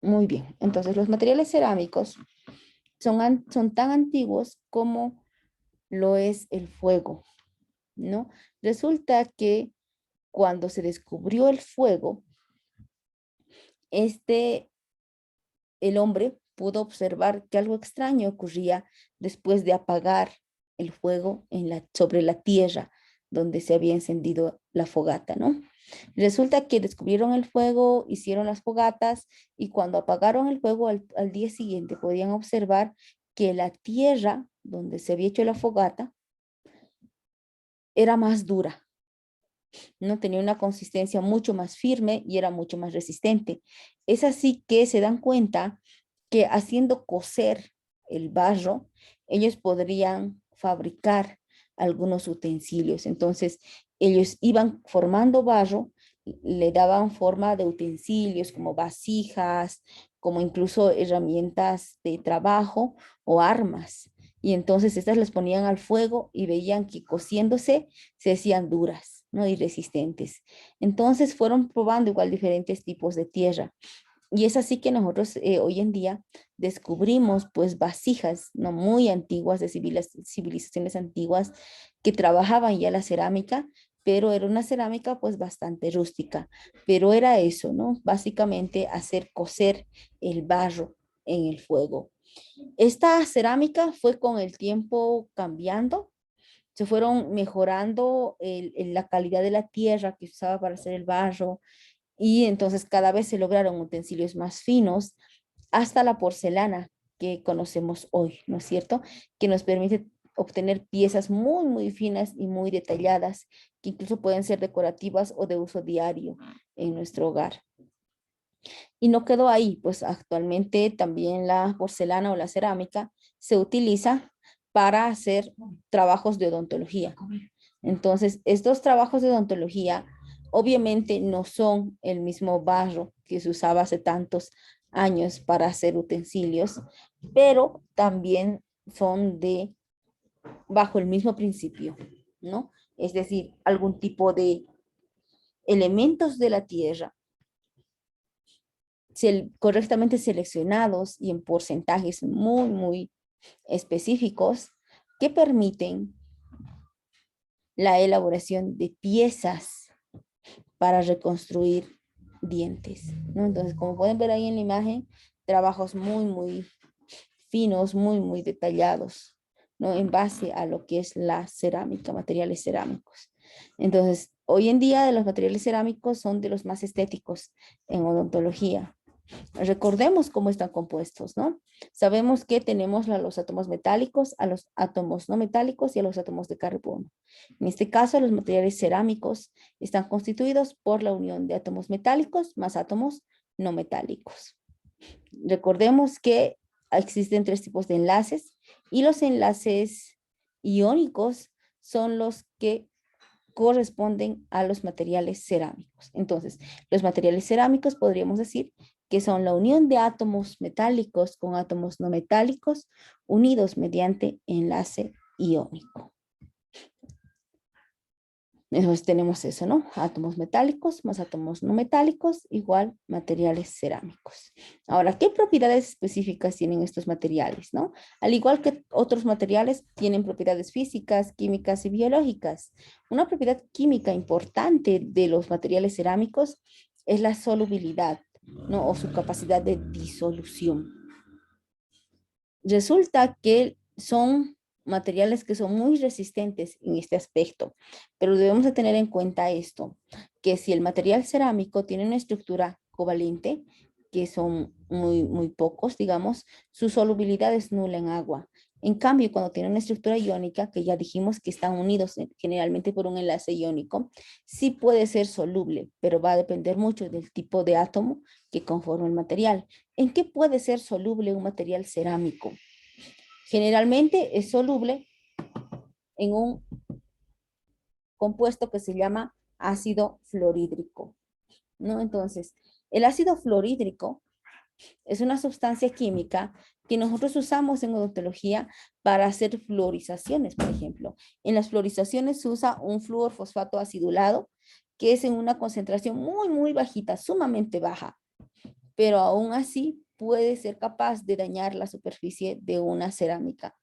Muy bien. Entonces, los materiales cerámicos son tan antiguos como lo es el fuego, ¿no? Resulta que cuando se descubrió el fuego, este, el hombre pudo observar que algo extraño ocurría después de apagar el fuego sobre la tierra donde se había encendido la fogata, ¿no? Resulta que descubrieron el fuego, hicieron las fogatas y cuando apagaron el fuego al día siguiente podían observar que la tierra donde se había hecho la fogata era más dura, no tenía una consistencia mucho más firme y era mucho más resistente. Es así que se dan cuenta que haciendo cocer el barro, ellos podrían fabricar algunos utensilios. Entonces, ellos iban formando barro, le daban forma de utensilios como vasijas, como incluso herramientas de trabajo o armas. Y entonces estas las ponían al fuego y veían que cociéndose se hacían duras, ¿no? Y resistentes. Entonces fueron probando igual diferentes tipos de tierra. Y es así que nosotros hoy en día descubrimos pues vasijas no muy antiguas de civilizaciones antiguas que trabajaban ya la cerámica, pero era una cerámica pues bastante rústica, pero era eso, ¿no? Básicamente hacer cocer el barro en el fuego. Esta cerámica fue con el tiempo cambiando, se fueron mejorando la calidad de la tierra que se usaba para hacer el barro, y entonces cada vez se lograron utensilios más finos hasta la porcelana que conocemos hoy, ¿no es cierto? Que nos permite obtener piezas muy, muy finas y muy detalladas, que incluso pueden ser decorativas o de uso diario en nuestro hogar. Y no quedó ahí, pues actualmente también la porcelana o la cerámica se utiliza para hacer trabajos de odontología. Entonces, estos trabajos de odontología obviamente no son el mismo barro que se usaba hace tantos años para hacer utensilios, pero también son bajo el mismo principio, ¿no? Es decir, algún tipo de elementos de la tierra correctamente seleccionados y en porcentajes muy, muy específicos que permiten la elaboración de piezas para reconstruir dientes, ¿no? Entonces, como pueden ver ahí en la imagen, trabajos muy, muy finos, muy, muy detallados, ¿no? En base a lo que es la cerámica, materiales cerámicos. Entonces, hoy en día los materiales cerámicos son de los más estéticos en odontología. Recordemos cómo están compuestos, ¿no? Sabemos que tenemos a los átomos metálicos, a los átomos no metálicos y a los átomos de carbono. En este caso, los materiales cerámicos están constituidos por la unión de átomos metálicos más átomos no metálicos. Recordemos que existen tres tipos de enlaces y los enlaces iónicos son los que corresponden a los materiales cerámicos. Entonces, los materiales cerámicos podríamos decir que son la unión de átomos metálicos con átomos no metálicos unidos mediante enlace iónico. Entonces tenemos eso, ¿no? Átomos metálicos más átomos no metálicos igual materiales cerámicos. Ahora, ¿qué propiedades específicas tienen estos materiales, no? Al igual que otros materiales, tienen propiedades físicas, químicas y biológicas. Una propiedad química importante de los materiales cerámicos es la solubilidad, ¿no? O su capacidad de disolución. Resulta que son materiales que son muy resistentes en este aspecto, pero debemos de tener en cuenta esto, que si el material cerámico tiene una estructura covalente, que son muy, muy pocos, digamos, su solubilidad es nula en agua. En cambio, cuando tiene una estructura iónica, que ya dijimos que están unidos generalmente por un enlace iónico, sí puede ser soluble, pero va a depender mucho del tipo de átomo que conforma el material. ¿En qué puede ser soluble un material cerámico? Generalmente es soluble en un compuesto que se llama ácido fluorhídrico, ¿no? Entonces, el ácido fluorhídrico es una sustancia química que nosotros usamos en odontología para hacer fluorizaciones, por ejemplo. En las fluorizaciones se usa un flúor fosfato acidulado, que es en una concentración muy, muy bajita, sumamente baja, pero aún así puede ser capaz de dañar la superficie de una cerámica.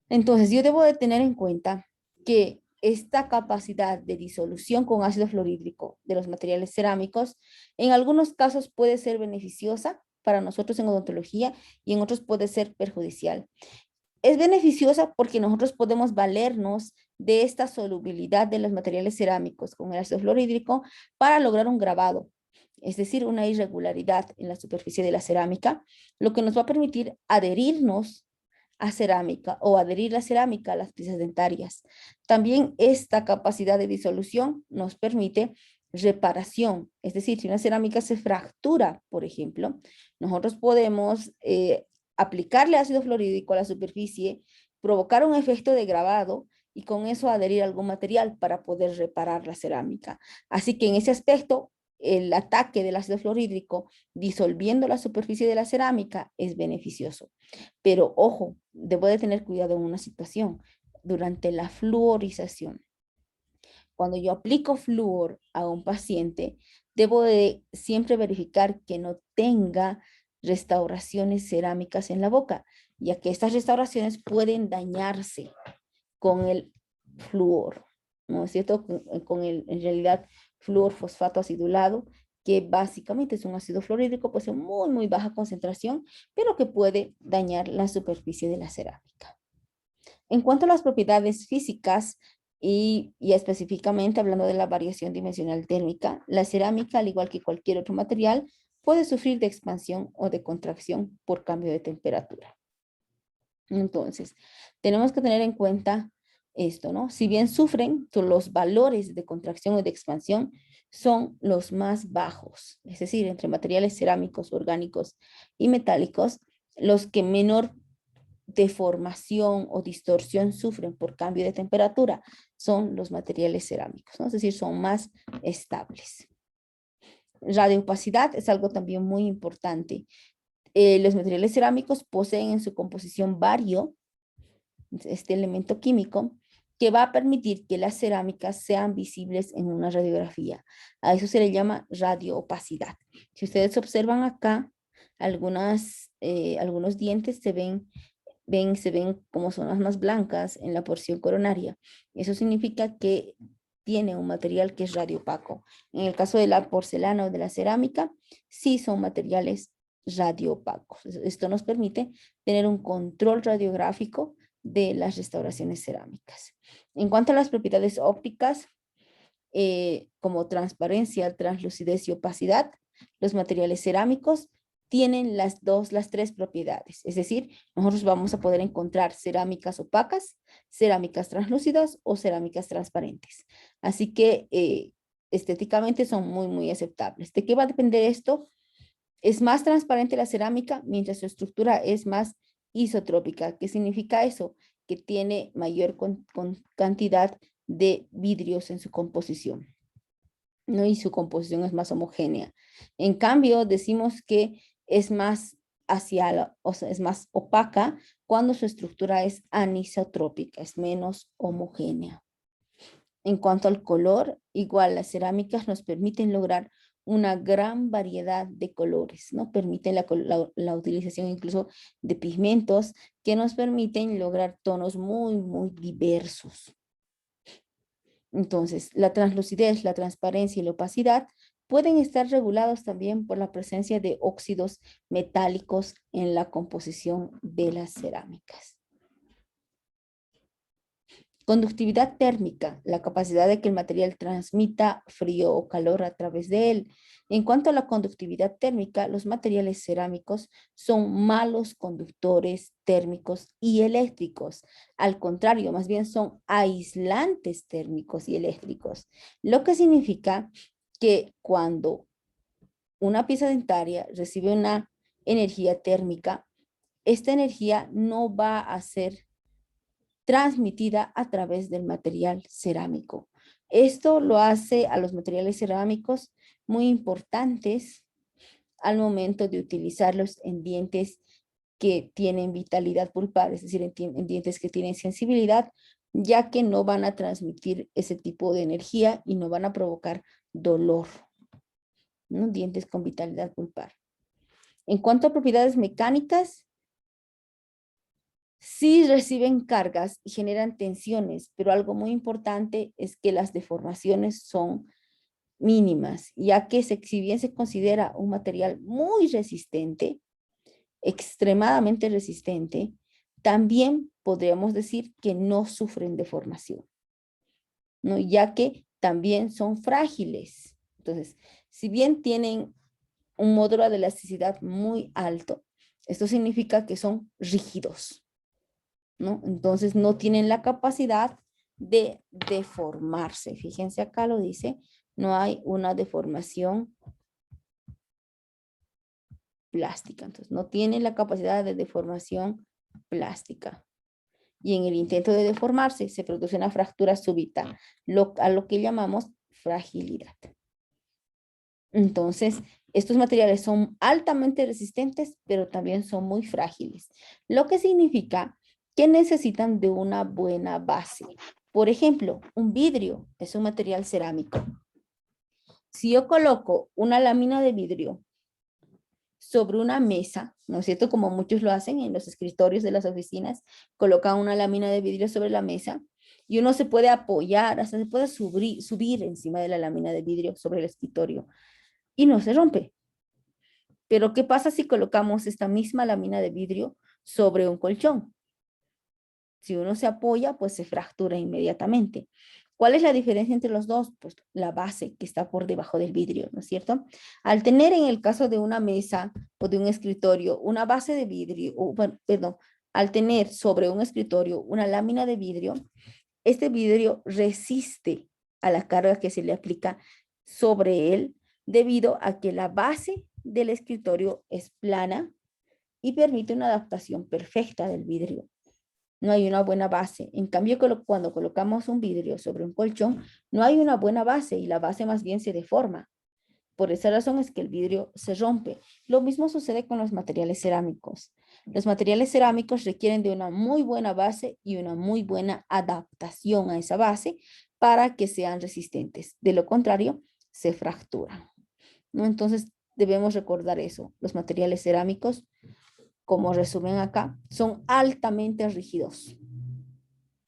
Entonces, yo debo de tener en cuenta que esta capacidad de disolución con ácido fluorhídrico de los materiales cerámicos en algunos casos puede ser beneficiosa para nosotros en odontología y en otros puede ser perjudicial. Es beneficiosa porque nosotros podemos valernos de esta solubilidad de los materiales cerámicos con el ácido fluorhídrico para lograr un grabado, es decir, una irregularidad en la superficie de la cerámica, lo que nos va a permitir adherirnos a cerámica o adherir la cerámica a las piezas dentarias. También esta capacidad de disolución nos permite reparación, es decir, si una cerámica se fractura, por ejemplo, nosotros podemos aplicarle ácido fluorhídrico a la superficie, provocar un efecto de grabado y con eso adherir algún material para poder reparar la cerámica. Así que en ese aspecto, el ataque del ácido fluorhídrico disolviendo la superficie de la cerámica es beneficioso. Pero ojo, debo de tener cuidado en una situación. Durante la fluorización, cuando yo aplico flúor a un paciente, debo de siempre verificar que no tenga restauraciones cerámicas en la boca, ya que estas restauraciones pueden dañarse con el flúor, ¿no es cierto? En realidad, flúor fosfato acidulado, que básicamente es un ácido fluorhídrico, pues en muy, muy baja concentración, pero que puede dañar la superficie de la cerámica. En cuanto a las propiedades físicas, y específicamente hablando de la variación dimensional térmica, la cerámica, al igual que cualquier otro material, puede sufrir de expansión o de contracción por cambio de temperatura. Entonces, tenemos que tener en cuenta esto, ¿no? Si bien sufren, los valores de contracción o de expansión son los más bajos, es decir, entre materiales cerámicos, orgánicos y metálicos, los que menor deformación o distorsión sufren por cambio de temperatura son los materiales cerámicos, ¿no? Es decir, son más estables. Radioopacidad es algo también muy importante. Los materiales cerámicos poseen en su composición bario, este elemento químico, que va a permitir que las cerámicas sean visibles en una radiografía. A eso se le llama radioopacidad. Si ustedes observan acá, algunos dientes se ven como zonas más blancas en la porción coronaria. Eso significa que tiene un material que es radiopaco. En el caso de la porcelana o de la cerámica, sí son materiales radiopacos. Esto nos permite tener un control radiográfico de las restauraciones cerámicas. En cuanto a las propiedades ópticas, como transparencia, translucidez y opacidad, los materiales cerámicos tienen las tres propiedades. Es decir, nosotros vamos a poder encontrar cerámicas opacas, cerámicas translúcidas o cerámicas transparentes. Así que estéticamente son muy, muy aceptables. ¿De qué va a depender esto? Es más transparente la cerámica mientras su estructura es más isotrópica. ¿Qué significa eso? Que tiene mayor cantidad de vidrios en su composición, ¿no? Y su composición es más homogénea. En cambio, decimos que es más o sea, es más opaca cuando su estructura es anisotrópica, es menos homogénea. En cuanto al color, igual las cerámicas nos permiten lograr una gran variedad de colores, ¿no? Permiten la utilización incluso de pigmentos que nos permiten lograr tonos muy, muy diversos. Entonces, la translucidez, la transparencia y la opacidad pueden estar regulados también por la presencia de óxidos metálicos en la composición de las cerámicas. Conductividad térmica, la capacidad de que el material transmita frío o calor a través de él. En cuanto a la conductividad térmica, los materiales cerámicos son malos conductores térmicos y eléctricos. Al contrario, más bien son aislantes térmicos y eléctricos, lo que significa que cuando una pieza dentaria recibe una energía térmica, esta energía no va a ser transmitida a través del material cerámico. Esto lo hace a los materiales cerámicos muy importantes al momento de utilizarlos en dientes que tienen vitalidad pulpar, es decir, en dientes que tienen sensibilidad, ya que no van a transmitir ese tipo de energía y no van a provocar dolor. ¿no? Dientes con vitalidad pulpar. En cuanto a propiedades mecánicas, sí reciben cargas y generan tensiones, pero algo muy importante es que las deformaciones son mínimas, ya que si bien se considera un material muy resistente, extremadamente resistente, también podríamos decir que no sufren deformación, ¿no? Ya que también son frágiles. Entonces, si bien tienen un módulo de elasticidad muy alto, esto significa que son rígidos, ¿no? Entonces no tienen la capacidad de deformarse. Fíjense acá lo dice, no hay una deformación plástica. Entonces no tienen la capacidad de deformación plástica. Y en el intento de deformarse se produce una fractura súbita, a lo que llamamos fragilidad. Entonces, estos materiales son altamente resistentes, pero también son muy frágiles, lo que significa que necesitan de una buena base. Por ejemplo, un vidrio es un material cerámico. Si yo coloco una lámina de vidrio sobre una mesa, ¿no es cierto? Como muchos lo hacen en los escritorios de las oficinas, colocan una lámina de vidrio sobre la mesa y uno se puede apoyar, hasta se puede subir encima de la lámina de vidrio sobre el escritorio y no se rompe. Pero ¿qué pasa si colocamos esta misma lámina de vidrio sobre un colchón? Si uno se apoya, pues se fractura inmediatamente. ¿Cuál es la diferencia entre los dos? Pues la base que está por debajo del vidrio, ¿no es cierto? Al tener en el caso de una mesa o de un escritorio una base de vidrio, perdón, al tener sobre un escritorio una lámina de vidrio, este vidrio resiste a la carga que se le aplica sobre él debido a que la base del escritorio es plana y permite una adaptación perfecta del vidrio. No hay una buena base. En cambio, cuando colocamos un vidrio sobre un colchón, no hay una buena base y la base más bien se deforma. Por esa razón es que el vidrio se rompe. Lo mismo sucede con los materiales cerámicos. Los materiales cerámicos requieren de una muy buena base y una muy buena adaptación a esa base para que sean resistentes. De lo contrario, se fracturan, ¿no? Entonces, debemos recordar eso. Los materiales cerámicos, como resumen acá, son altamente rígidos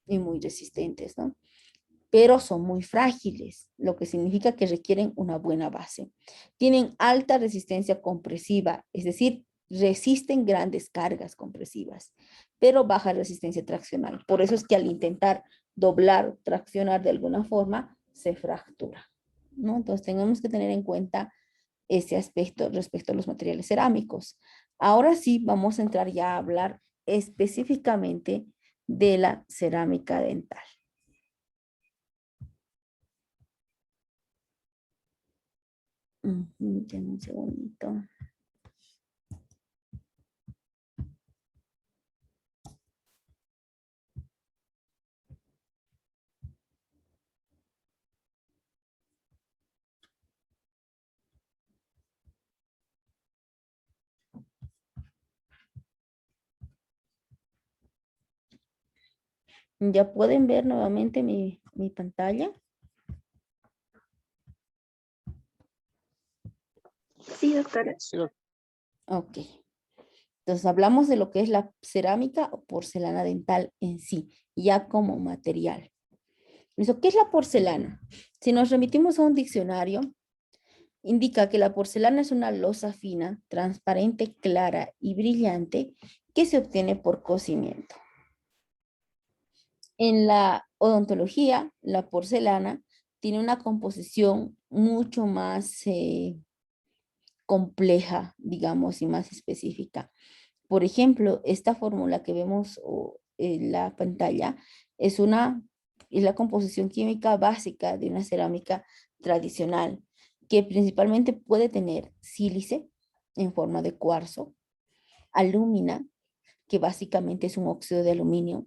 y muy resistentes, ¿no? Pero son muy frágiles, lo que significa que requieren una buena base. Tienen alta resistencia compresiva, es decir, resisten grandes cargas compresivas, pero baja resistencia traccional. Por eso es que al intentar doblar o traccionar de alguna forma, se fractura, ¿no? Entonces tenemos que tener en cuenta ese aspecto respecto a los materiales cerámicos. Ahora sí, vamos a entrar ya a hablar específicamente de la cerámica dental. Denme un segundito. ¿Ya pueden ver nuevamente mi pantalla? Sí, doctora. Sí, Ok. Entonces hablamos de lo que es la cerámica o porcelana dental en sí, ya como material. ¿Eso qué es la porcelana? Si nos remitimos a un diccionario, indica que la porcelana es una losa fina, transparente, clara y brillante que se obtiene por cocimiento. En la odontología, la porcelana tiene una composición mucho más compleja, digamos, y más específica. Por ejemplo, esta fórmula que vemos en la pantalla es la composición química básica de una cerámica tradicional, que principalmente puede tener sílice en forma de cuarzo, alúmina, que básicamente es un óxido de aluminio,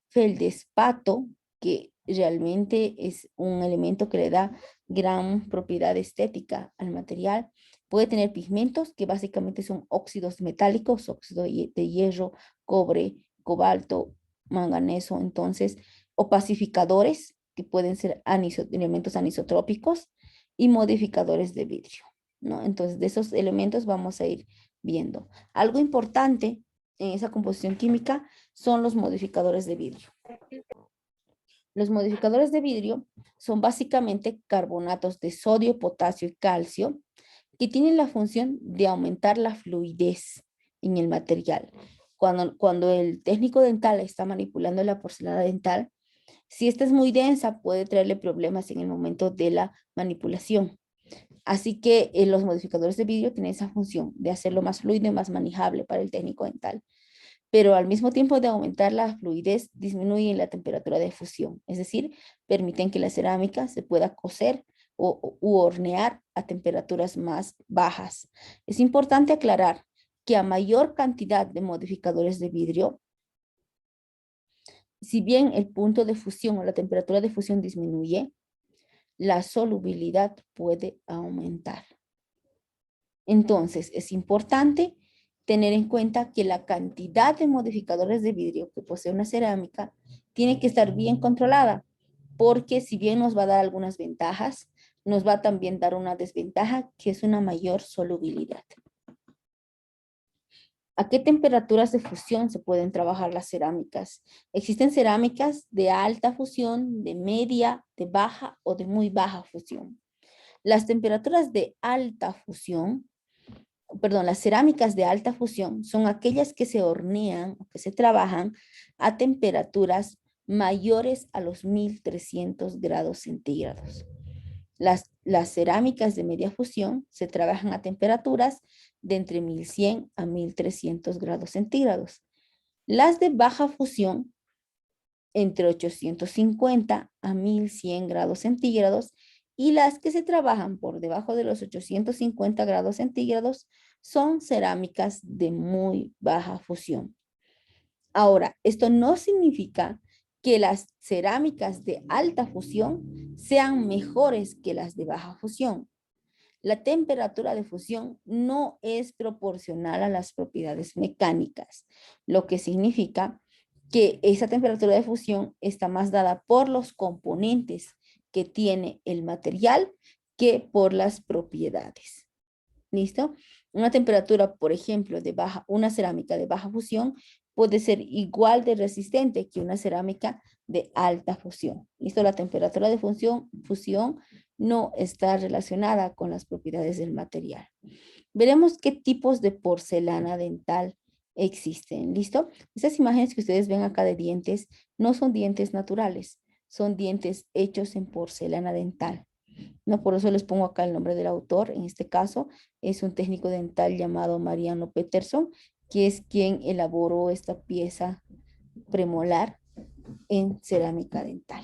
feldespato, que realmente es un elemento que le da gran propiedad estética al material. Puede tener pigmentos, que básicamente son óxidos metálicos, óxido de hierro, cobre, cobalto, manganeso, entonces, opacificadores, que pueden ser elementos anisotrópicos, y modificadores de vidrio, ¿no? Entonces, de esos elementos vamos a ir viendo. Algo importante en esa composición química son los modificadores de vidrio. Los modificadores de vidrio son básicamente carbonatos de sodio, potasio y calcio que tienen la función de aumentar la fluidez en el material. Cuando el técnico dental está manipulando la porcelana dental, si esta es muy densa, puede traerle problemas en el momento de la manipulación. Así que los modificadores de vidrio tienen esa función de hacerlo más fluido y más manejable para el técnico dental. Pero al mismo tiempo de aumentar la fluidez, disminuyen la temperatura de fusión. Es decir, permiten que la cerámica se pueda cocer u hornear a temperaturas más bajas. Es importante aclarar que a mayor cantidad de modificadores de vidrio, si bien el punto de fusión o la temperatura de fusión disminuye, la solubilidad puede aumentar. Entonces, es importante tener en cuenta que la cantidad de modificadores de vidrio que posee una cerámica tiene que estar bien controlada, porque si bien nos va a dar algunas ventajas, nos va a también dar una desventaja, que es una mayor solubilidad. ¿A qué temperaturas de fusión se pueden trabajar las cerámicas? Existen cerámicas de alta fusión, de media, de baja o de muy baja fusión. Las temperaturas de alta fusión, las cerámicas de alta fusión son aquellas que se hornean o que se trabajan a temperaturas mayores a los 1300 grados centígrados. Las cerámicas de media fusión se trabajan a temperaturas de entre 1100 a 1300 grados centígrados. Las de baja fusión, entre 850 a 1100 grados centígrados, y las que se trabajan por debajo de los 850 grados centígrados son cerámicas de muy baja fusión. Ahora, esto no significa que las cerámicas de alta fusión sean mejores que las de baja fusión. La temperatura de fusión no es proporcional a las propiedades mecánicas, lo que significa que esa temperatura de fusión está más dada por los componentes que tiene el material que por las propiedades. ¿Listo? Una temperatura, por ejemplo, una cerámica de baja fusión puede ser igual de resistente que una cerámica de alta fusión. ¿Listo? La temperatura de fusión no está relacionada con las propiedades del material. Veremos qué tipos de porcelana dental existen. ¿Listo? Estas imágenes que ustedes ven acá de dientes no son dientes naturales, son dientes hechos en porcelana dental. No, por eso les pongo acá el nombre del autor. En este caso es un técnico dental llamado Mariano Peterson, que es quien elaboró esta pieza premolar en cerámica dental.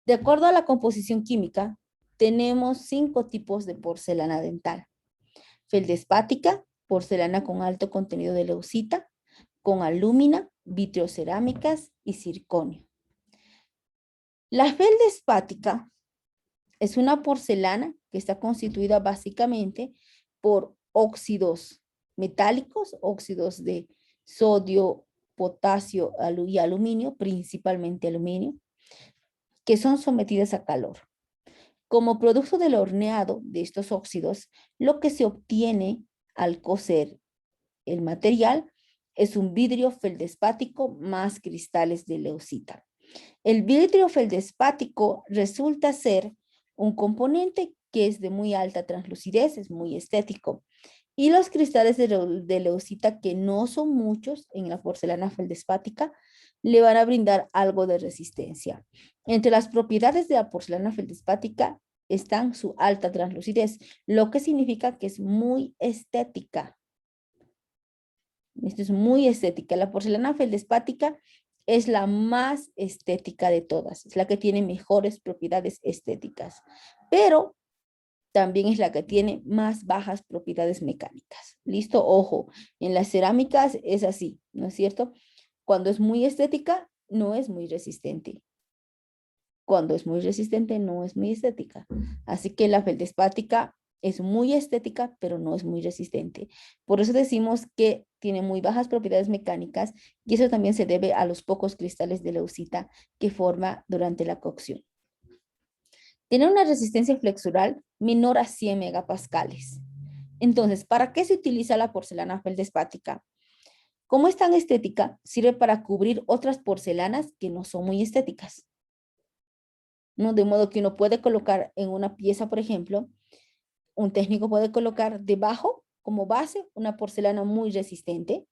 De acuerdo a la composición química, tenemos 5 tipos de porcelana dental. Feldespática, porcelana con alto contenido de leucita, con alúmina, vitrocerámicas y circonio. La feldespática es una porcelana que está constituida básicamente por óxidos metálicos, óxidos de sodio, potasio y aluminio, principalmente aluminio, que son sometidas a calor. Como producto del horneado de estos óxidos, lo que se obtiene al cocer el material es un vidrio feldespático más cristales de leucita. El vidrio feldespático resulta ser un componente que es de muy alta translucidez, es muy estético. Y los cristales de leucita, que no son muchos en la porcelana feldespática, le van a brindar algo de resistencia. Entre las propiedades de la porcelana feldespática están su alta translucidez, lo que significa que es muy estética. Esto es muy estética. La porcelana feldespática es la más estética de todas, es la que tiene mejores propiedades estéticas, pero también es la que tiene más bajas propiedades mecánicas. ¿Listo? Ojo, en las cerámicas es así, ¿no es cierto? Cuando es muy estética, no es muy resistente. Cuando es muy resistente, no es muy estética. Así que la feldespática es muy estética, pero no es muy resistente. Por eso decimos que tiene muy bajas propiedades mecánicas y eso también se debe a los pocos cristales de leucita que forma durante la cocción. Tiene una resistencia flexural menor a 100 megapascales. Entonces, ¿para qué se utiliza la porcelana feldespática? Como es tan estética, sirve para cubrir otras porcelanas que no son muy estéticas, ¿no? De modo que uno puede colocar en una pieza, por ejemplo, un técnico puede colocar debajo, como base, una porcelana muy resistente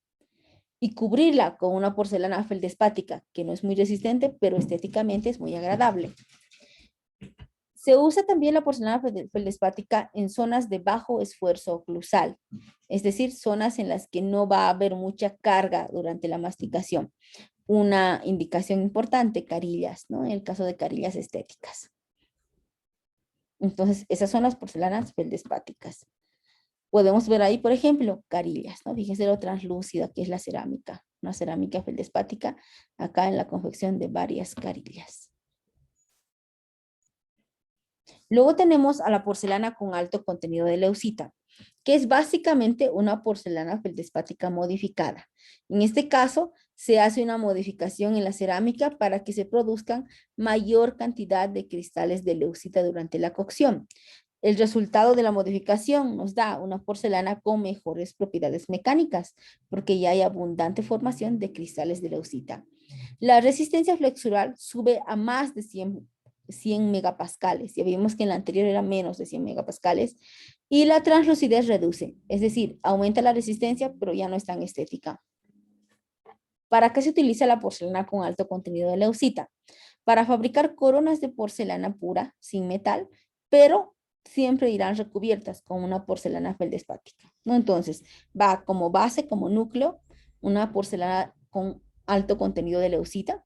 y cubrirla con una porcelana feldespática, que no es muy resistente, pero estéticamente es muy agradable. Se usa también la porcelana feldespática en zonas de bajo esfuerzo oclusal, es decir, zonas en las que no va a haber mucha carga durante la masticación. Una indicación importante, carillas, ¿no? En el caso de carillas estéticas. Entonces, esas son las porcelanas feldespáticas. Podemos ver ahí, por ejemplo, carillas, ¿no? Fíjense lo translúcida que es la cerámica, una cerámica feldespática, acá en la confección de varias carillas. Luego tenemos a la porcelana con alto contenido de leucita, que es básicamente una porcelana feldespática modificada. En este caso, se hace una modificación en la cerámica para que se produzcan mayor cantidad de cristales de leucita durante la cocción. El resultado de la modificación nos da una porcelana con mejores propiedades mecánicas, porque ya hay abundante formación de cristales de leucita. La resistencia flexural sube a más de 100 megapascales. Ya vimos que en la anterior era menos de 100 megapascales. Y la translucidez reduce, es decir, aumenta la resistencia, pero ya no es tan estética. ¿Para qué se utiliza la porcelana con alto contenido de leucita? Para fabricar coronas de porcelana pura, sin metal, pero siempre irán recubiertas con una porcelana feldespática, ¿no? Entonces, va como base, como núcleo, una porcelana con alto contenido de leucita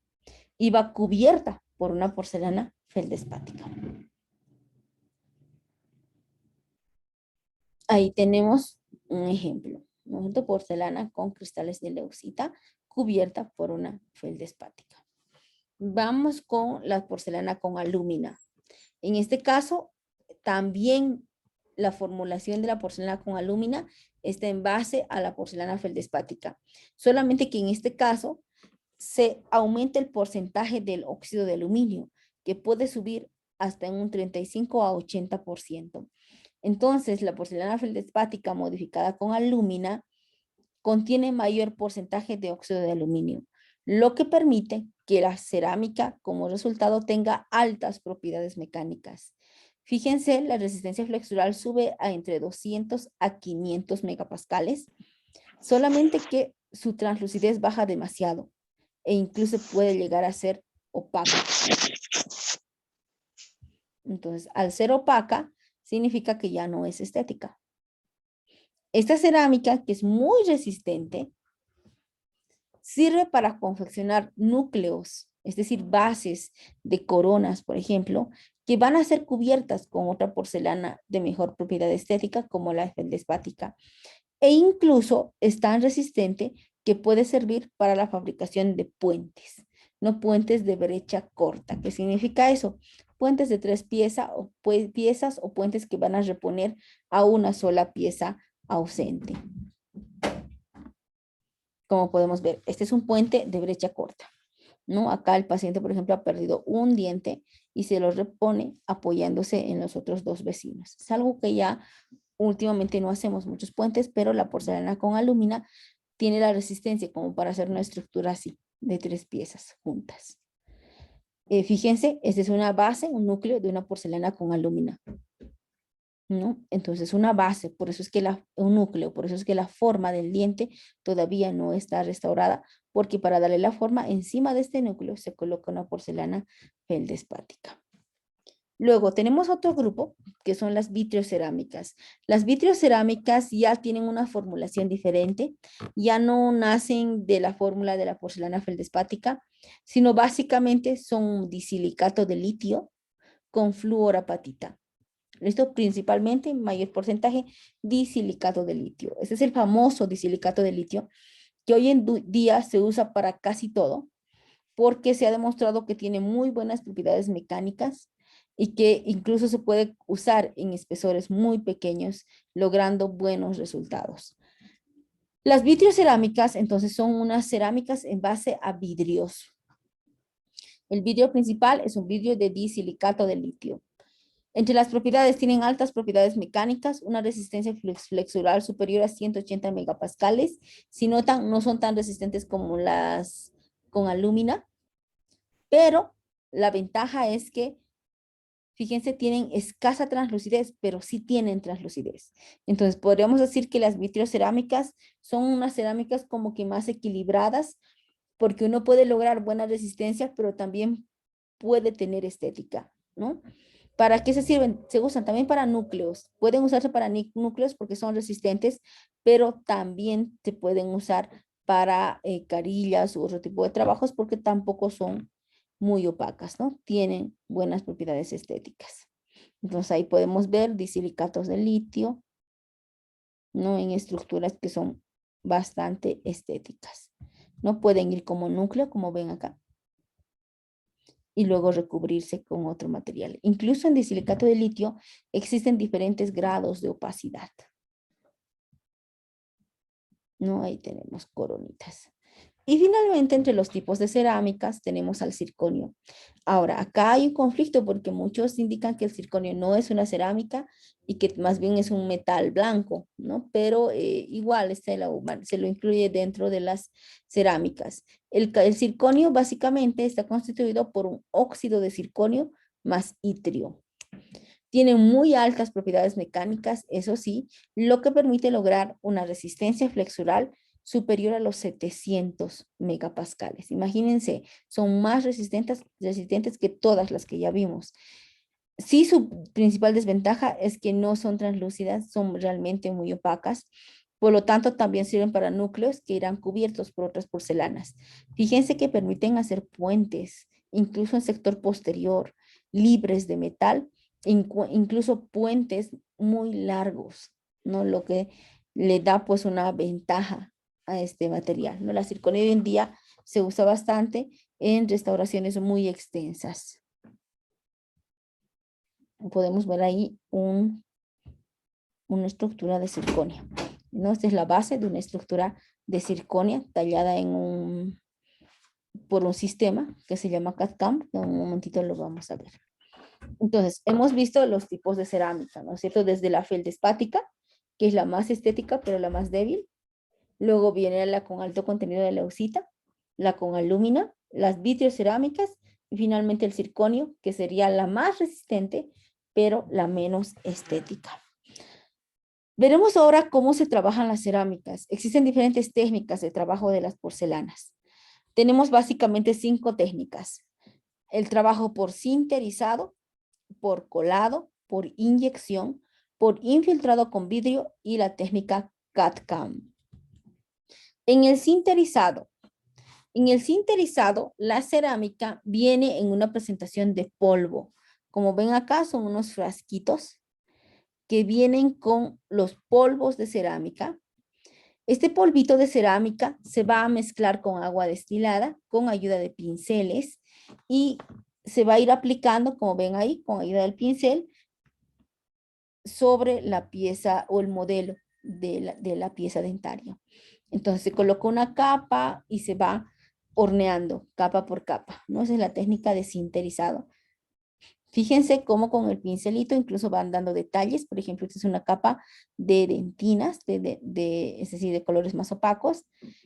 y va cubierta por una porcelana feldespática. Ahí tenemos un ejemplo, ¿no? De porcelana con cristales de leucita cubierta por una feldespática. Vamos con la porcelana con alúmina. En este caso, también la formulación de la porcelana con alúmina está en base a la porcelana feldespática. Solamente que en este caso se aumenta el porcentaje del óxido de aluminio, que puede subir hasta en un 35 a 80%. Entonces, la porcelana feldespática modificada con alúmina contiene mayor porcentaje de óxido de aluminio, lo que permite que la cerámica como resultado tenga altas propiedades mecánicas. Fíjense, la resistencia flexural sube a entre 200 a 500 megapascales, solamente que su translucidez baja demasiado e incluso puede llegar a ser opaca. Entonces, al ser opaca, significa que ya no es estética. Esta cerámica, que es muy resistente, sirve para confeccionar núcleos, es decir, bases de coronas, por ejemplo, que van a ser cubiertas con otra porcelana de mejor propiedad estética, como la feldespática, e incluso es tan resistente que puede servir para la fabricación de puentes, no puentes de brecha corta. ¿Qué significa eso? Puentes de 3 piezas o puentes que van a reponer a una sola pieza ausente. Como podemos ver, este es un puente de brecha corta, ¿no? Acá el paciente, por ejemplo, ha perdido un diente y se lo repone apoyándose en los otros 2 vecinos. Es algo que ya últimamente no hacemos muchos puentes, pero la porcelana con alúmina tiene la resistencia como para hacer una estructura así, de 3 piezas juntas. Fíjense, esta es una base, un núcleo de una porcelana con alúmina, ¿no? Entonces, una base, por eso es que un núcleo, por eso es que la forma del diente todavía no está restaurada, porque para darle la forma, encima de este núcleo se coloca una porcelana feldespática. Luego tenemos otro grupo que son las vitriocerámicas. Las vitriocerámicas ya tienen una formulación diferente, ya no nacen de la fórmula de la porcelana feldespática, sino básicamente son disilicato de litio con fluorapatita. Esto principalmente, mayor porcentaje, disilicato de litio. Ese es el famoso disilicato de litio que hoy en día se usa para casi todo, porque se ha demostrado que tiene muy buenas propiedades mecánicas y que incluso se puede usar en espesores muy pequeños, logrando buenos resultados. Las vitriocerámicas, entonces, son unas cerámicas en base a vidrios. El vidrio principal es un vidrio de disilicato de litio. Entre las propiedades tienen altas propiedades mecánicas, una resistencia flexural superior a 180 megapascales. Si notan, no son tan resistentes como las con alúmina, pero la ventaja es que, fíjense, tienen escasa translucidez, pero sí tienen translucidez. Entonces, podríamos decir que las vitrocerámicas son unas cerámicas como que más equilibradas, porque uno puede lograr buena resistencia, pero también puede tener estética, ¿no? ¿Para qué se sirven? Se usan también para núcleos. Pueden usarse para núcleos porque son resistentes, pero también se pueden usar para carillas u otro tipo de trabajos porque tampoco son muy opacas, ¿no? Tienen buenas propiedades estéticas. Entonces ahí podemos ver disilicatos de litio, ¿no? En estructuras que son bastante estéticas. No pueden ir como núcleo, como ven acá, y luego recubrirse con otro material. Incluso en disilicato de litio existen diferentes grados de opacidad. ¿No? Ahí tenemos coronitas. Y finalmente, entre los tipos de cerámicas tenemos al circonio. Ahora, acá hay un conflicto porque muchos indican que el circonio no es una cerámica y que más bien es un metal blanco, ¿no? Pero igual se lo incluye dentro de las cerámicas. El circonio básicamente está constituido por un óxido de circonio más itrio. Tiene muy altas propiedades mecánicas, eso sí, lo que permite lograr una resistencia flexural superior a los 700 megapascales. Imagínense, son más resistentes que todas las que ya vimos. Sí, su principal desventaja es que no son translúcidas, son realmente muy opacas. Por lo tanto, también sirven para núcleos que irán cubiertos por otras porcelanas. Fíjense que permiten hacer puentes, incluso en sector posterior, libres de metal, incluso puentes muy largos, ¿no? Lo que le da pues una ventaja a este material, ¿no? La circonia hoy en día se usa bastante en restauraciones muy extensas. Podemos ver ahí una estructura de circonia, ¿no? Esta es la base de una estructura de circonia tallada por un sistema que se llama CAD-CAM, que en un momentito lo vamos a ver. Entonces, hemos visto los tipos de cerámica, ¿no es cierto? Desde la feldespática, que es la más estética, pero la más débil. Luego viene la con alto contenido de leucita, la con alúmina, las vitrocerámicas y finalmente el circonio, que sería la más resistente, pero la menos estética. Veremos ahora cómo se trabajan las cerámicas. Existen diferentes técnicas de trabajo de las porcelanas. Tenemos básicamente 5 técnicas. El trabajo por sinterizado, por colado, por inyección, por infiltrado con vidrio y la técnica CAD-CAM. En el sinterizado, la cerámica viene en una presentación de polvo. Como ven acá, son unos frasquitos que vienen con los polvos de cerámica. Este polvito de cerámica se va a mezclar con agua destilada con ayuda de pinceles y se va a ir aplicando, como ven ahí, con ayuda del pincel sobre la pieza o el modelo de la pieza dentaria. Entonces se coloca una capa y se va horneando capa por capa, ¿no? Esa es la técnica de sinterizado. Fíjense cómo con el pincelito incluso van dando detalles. Por ejemplo, esta es una capa de dentinas, es decir, de colores más opacos.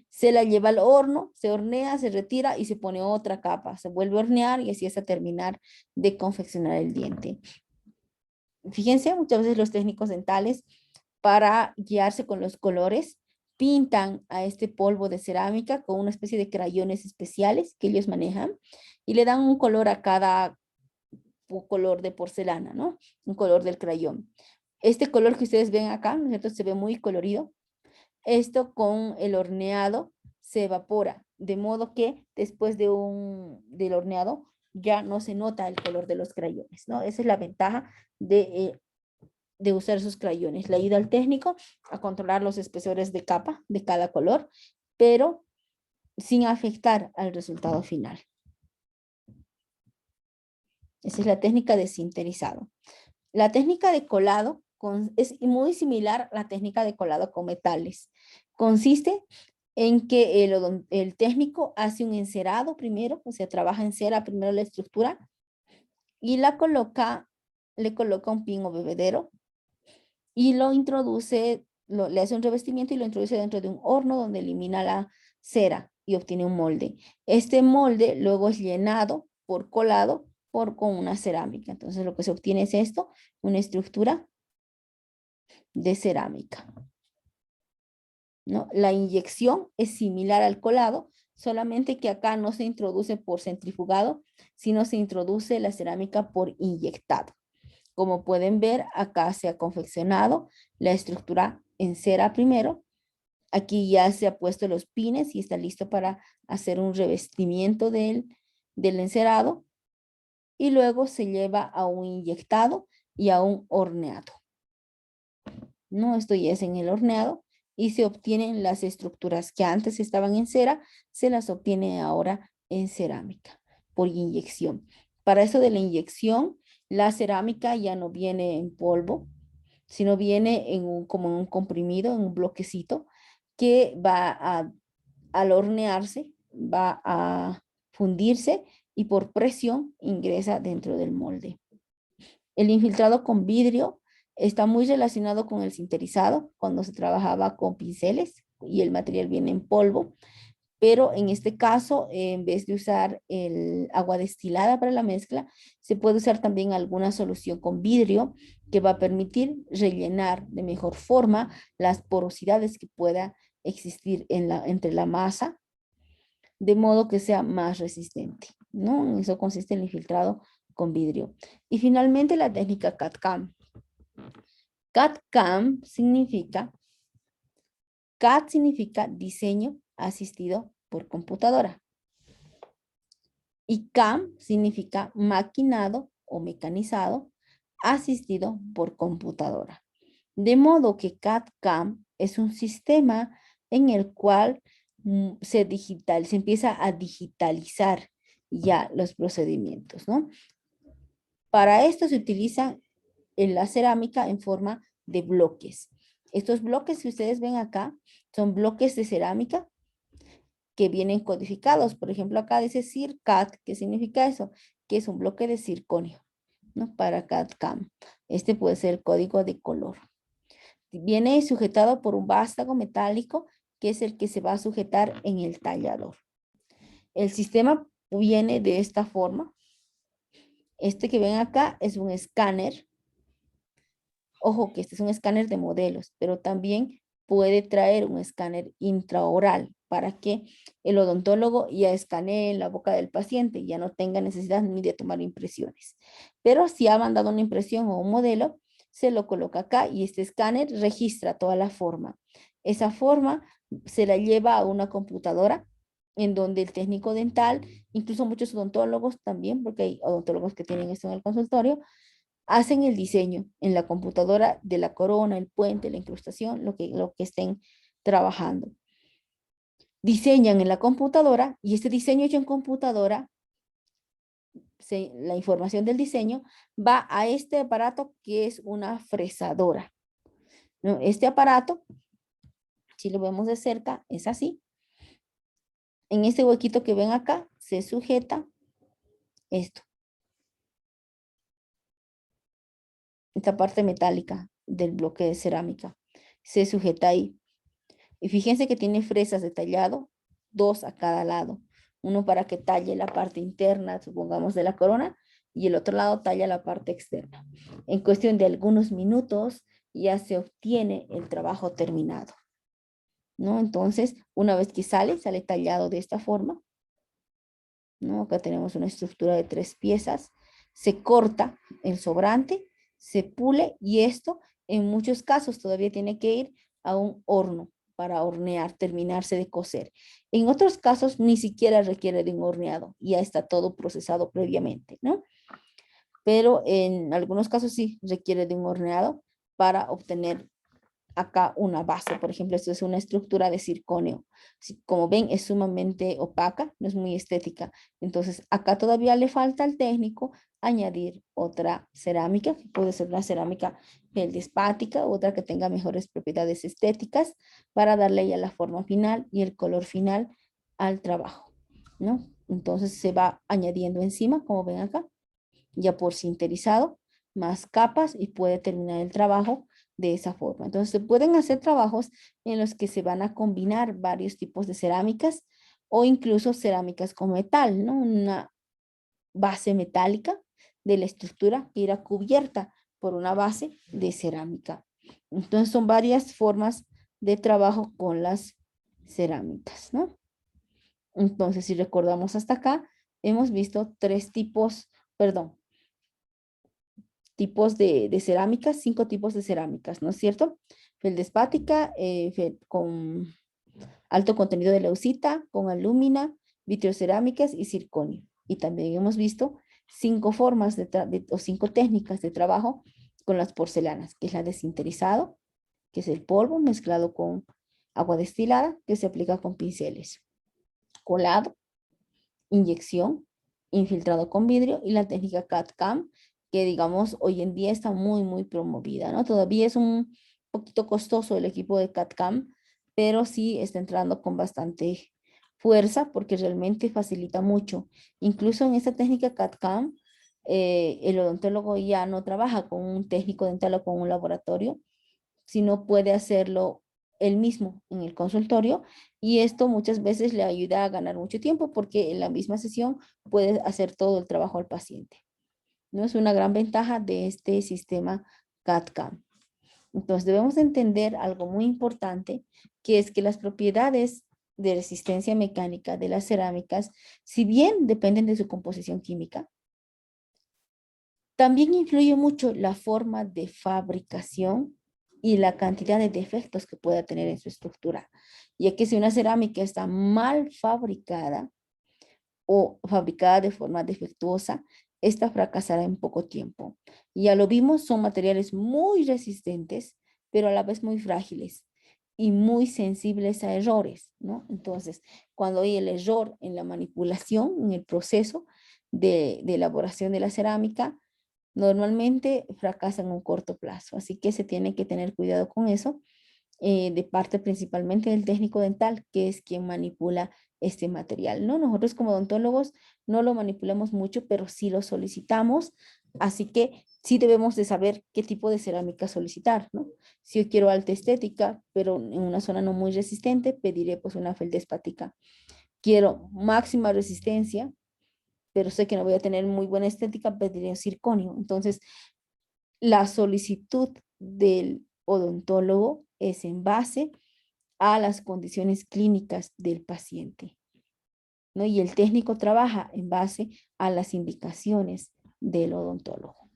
Se la lleva al horno, se hornea, se retira y se pone otra capa. Se vuelve a hornear y así hasta terminar de confeccionar el diente. Fíjense, muchas veces los técnicos dentales, para guiarse con los colores, pintan a este polvo de cerámica con una especie de crayones especiales que ellos manejan y le dan un color a cada color de porcelana, ¿no? Un color del crayón. Este color que ustedes ven acá, ¿no es cierto? Se ve muy colorido. Esto con el horneado se evapora, de modo que después del horneado ya no se nota el color de los crayones, ¿no? Esa es la ventaja de usar esos crayones. Le ayuda al técnico a controlar los espesores de capa de cada color, pero sin afectar al resultado final. Esa es la técnica de sinterizado. La técnica de colado es muy similar a la técnica de colado con metales. Consiste en que el técnico hace un encerado primero, o sea, trabaja en cera primero la estructura y la coloca le coloca un pin o bebedero y lo introduce, le hace un revestimiento y lo introduce dentro de un horno donde elimina la cera y obtiene un molde. Este molde luego es llenado por colado con una cerámica. Entonces lo que se obtiene es esto, una estructura de cerámica, ¿no? La inyección es similar al colado, solamente que acá no se introduce por centrifugado, sino se introduce la cerámica por inyectado. Como pueden ver, acá se ha confeccionado la estructura en cera primero. Aquí ya se ha puesto los pines y está listo para hacer un revestimiento del encerado. Y luego se lleva a un inyectado y a un horneado. ¿No? Esto ya es en el horneado y se obtienen las estructuras que antes estaban en cera, se las obtiene ahora en cerámica por inyección. Para eso de la inyección, la cerámica ya no viene en polvo, sino viene como en un comprimido, en un bloquecito, que al hornearse, va a fundirse y por presión ingresa dentro del molde. El infiltrado con vidrio está muy relacionado con el sinterizado, cuando se trabajaba con pinceles y el material viene en polvo, pero en este caso, en vez de usar el agua destilada para la mezcla, se puede usar también alguna solución con vidrio que va a permitir rellenar de mejor forma las porosidades que pueda existir entre la masa, de modo que sea más resistente, ¿no? En eso consiste el infiltrado con vidrio. Y finalmente la técnica CAD-CAM. CAD-CAM significa, CAD significa diseño asistido por computadora. Y CAM significa maquinado o mecanizado asistido por computadora. De modo que CAD-CAM es un sistema en el cual se empieza a digitalizar ya los procedimientos, ¿no? Para esto se utiliza la cerámica en forma de bloques. Estos bloques que ustedes ven acá son bloques de cerámica que vienen codificados. Por ejemplo, acá dice CIRCAD. ¿Qué significa eso? Que es un bloque de circonio, ¿no? Para CAD-CAM. Este puede ser el código de color. Viene sujetado por un vástago metálico que es el que se va a sujetar en el tallador. El sistema viene de esta forma. Este que ven acá es un escáner. Ojo que este es un escáner de modelos, pero también puede traer un escáner intraoral para que el odontólogo ya escanee en la boca del paciente y ya no tenga necesidad ni de tomar impresiones. Pero si ha mandado una impresión o un modelo, se lo coloca acá y este escáner registra toda la forma. Esa forma se la lleva a una computadora en donde el técnico dental, incluso muchos odontólogos también, porque hay odontólogos que tienen esto en el consultorio, hacen el diseño en la computadora de la corona, el puente, la incrustación, lo que estén trabajando. Diseñan en la computadora y este diseño hecho en computadora, la información del diseño va a este aparato que es una fresadora, ¿no? Este aparato, si lo vemos de cerca, es así. En este huequito que ven acá se sujeta esto. Esta parte metálica del bloque de cerámica se sujeta ahí. Y fíjense que tiene fresas de tallado, 2 a cada lado. Uno para que talle la parte interna, supongamos, de la corona, y el otro lado talla la parte externa. En cuestión de algunos minutos ya se obtiene el trabajo terminado, ¿no? Entonces, una vez que sale tallado de esta forma, ¿no? Acá tenemos una estructura de 3 piezas. Se corta el sobrante, se pule y esto en muchos casos todavía tiene que ir a un horno para hornear, terminarse de cocer. En otros casos ni siquiera requiere de un horneado, ya está todo procesado previamente, ¿no? Pero en algunos casos sí requiere de un horneado para obtener acá una base. Por ejemplo, esto es una estructura de circonio. Como ven, es sumamente opaca, no es muy estética. Entonces, acá todavía le falta al técnico añadir otra cerámica, que puede ser una cerámica feldespática, otra que tenga mejores propiedades estéticas, para darle ya la forma final y el color final al trabajo, ¿no? Entonces se va añadiendo encima, como ven acá, ya por sinterizado, más capas y puede terminar el trabajo de esa forma. Entonces, se pueden hacer trabajos en los que se van a combinar varios tipos de cerámicas o incluso cerámicas con metal, ¿no? Una base metálica de la estructura que irá cubierta por una base de cerámica. Entonces, son varias formas de trabajo con las cerámicas, ¿no? Entonces, si recordamos hasta acá, hemos visto tipos de cerámicas, 5 tipos de cerámicas, ¿no es cierto? Feldespática, con alto contenido de leucita, con alúmina, vitrocerámicas y circonio. Y también hemos visto 5 formas o 5 técnicas de trabajo con las porcelanas, que es la de sinterizado, que es el polvo mezclado con agua destilada, que se aplica con pinceles. Colado, inyección, infiltrado con vidrio y la técnica CAD-CAM, que digamos hoy en día está muy, muy promovida, ¿no? Todavía es un poquito costoso el equipo de CAD-CAM, pero sí está entrando con bastante fuerza porque realmente facilita mucho. Incluso en esta técnica CAD-CAM, el odontólogo ya no trabaja con un técnico dental o con un laboratorio, sino puede hacerlo él mismo en el consultorio y esto muchas veces le ayuda a ganar mucho tiempo porque en la misma sesión puede hacer todo el trabajo al paciente. ¿No? Es una gran ventaja de este sistema CAD-CAM. Entonces debemos entender algo muy importante, que es que las propiedades de resistencia mecánica de las cerámicas, si bien dependen de su composición química, también influye mucho la forma de fabricación y la cantidad de defectos que pueda tener en su estructura. Ya que si una cerámica está mal fabricada o fabricada de forma defectuosa, esta fracasará en poco tiempo. Y ya lo vimos, son materiales muy resistentes, pero a la vez muy frágiles y muy sensibles a errores, ¿no? Entonces, cuando hay el error en la manipulación, en el proceso de elaboración de la cerámica, normalmente fracasa en un corto plazo. Así que se tiene que tener cuidado con eso, de parte principalmente del técnico dental, que es quien manipula este material, ¿no? Nosotros como odontólogos no lo manipulamos mucho, pero sí lo solicitamos, así que sí debemos de saber qué tipo de cerámica solicitar, ¿no? Si yo quiero alta estética, pero en una zona no muy resistente, pediré pues una feldespática. Quiero máxima resistencia, pero sé que no voy a tener muy buena estética, pediré circonio. Entonces, la solicitud del odontólogo es en base a las condiciones clínicas del paciente, ¿no? Y el técnico trabaja en base a las indicaciones del odontólogo,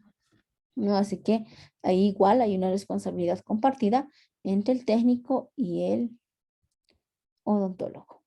¿no? Así que ahí igual hay una responsabilidad compartida entre el técnico y el odontólogo.